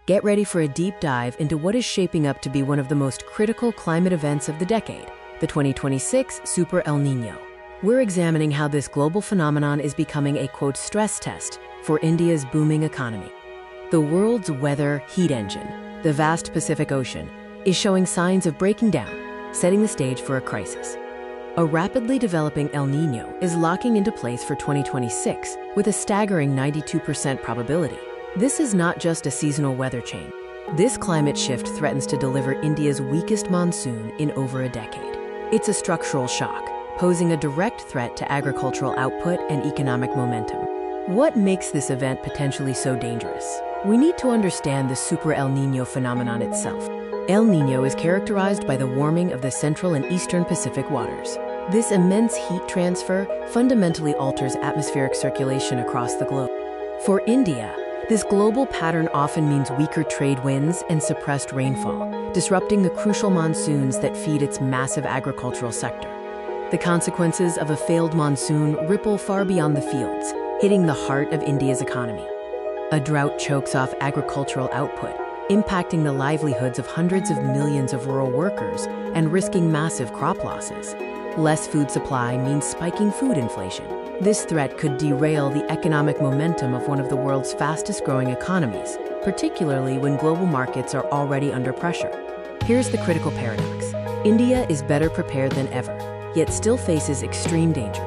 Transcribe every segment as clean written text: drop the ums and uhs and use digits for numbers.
Get ready for a deep dive into what is shaping up to be one of the most critical climate events of the decade, the 2026 Super El Niño. We're examining how this global phenomenon is becoming a, quote, stress test for India's booming economy. The world's weather heat engine, the vast Pacific Ocean, is showing signs of breaking down, setting the stage for a crisis. A rapidly developing El Niño is locking into place for 2026 with a staggering 92% probability. This is not just a seasonal weather change. This climate shift threatens to deliver India's weakest monsoon in over a decade. It's a structural shock, posing a direct threat to agricultural output and economic momentum. What makes this event potentially so dangerous? We need to understand the Super El Niño phenomenon itself. El Niño is characterized by the warming of the central and eastern Pacific waters. This immense heat transfer fundamentally alters atmospheric circulation across the globe. For India, this global pattern often means weaker trade winds and suppressed rainfall, disrupting the crucial monsoons that feed its massive agricultural sector. The consequences of a failed monsoon ripple far beyond the fields, hitting the heart of India's economy. A drought chokes off agricultural output, impacting the livelihoods of hundreds of millions of rural workers and risking massive crop losses. Less food supply means spiking food inflation. This threat could derail the economic momentum of one of the world's fastest-growing economies, particularly when global markets are already under pressure. Here's the critical paradox. India is better prepared than ever, yet still faces extreme danger.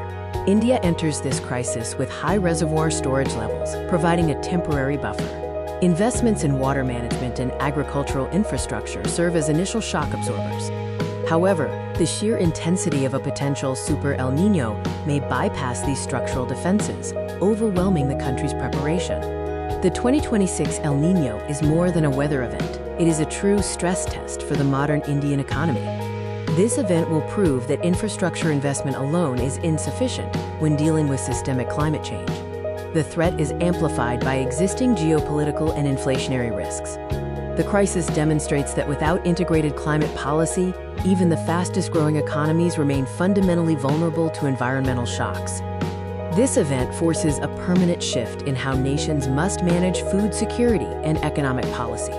India enters this crisis with high reservoir storage levels, providing a temporary buffer. Investments in water management and agricultural infrastructure serve as initial shock absorbers. However, the sheer intensity of a potential Super El Niño may bypass these structural defenses, overwhelming the country's preparation. The 2026 El Niño is more than a weather event. It is a true stress test for the modern Indian economy. This event will prove that infrastructure investment alone is insufficient when dealing with systemic climate change. The threat is amplified by existing geopolitical and inflationary risks. The crisis demonstrates that without integrated climate policy, even the fastest-growing economies remain fundamentally vulnerable to environmental shocks. This event forces a permanent shift in how nations must manage food security and economic policy.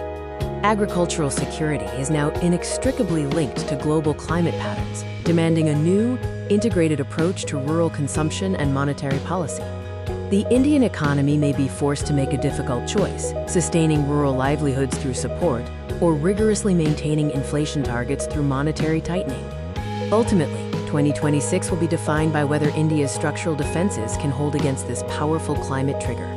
Agricultural security is now inextricably linked to global climate patterns, demanding a new, integrated approach to rural consumption and monetary policy. The Indian economy may be forced to make a difficult choice, sustaining rural livelihoods through support, or rigorously maintaining inflation targets through monetary tightening. Ultimately, 2026 will be defined by whether India's structural defenses can hold against this powerful climate trigger.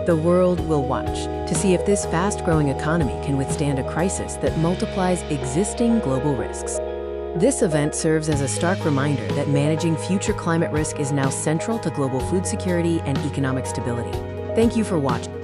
The world will watch to see if this fast-growing economy can withstand a crisis that multiplies existing global risks. This event serves as a stark reminder that managing future climate risk is now central to global food security and economic stability. Thank you for watching.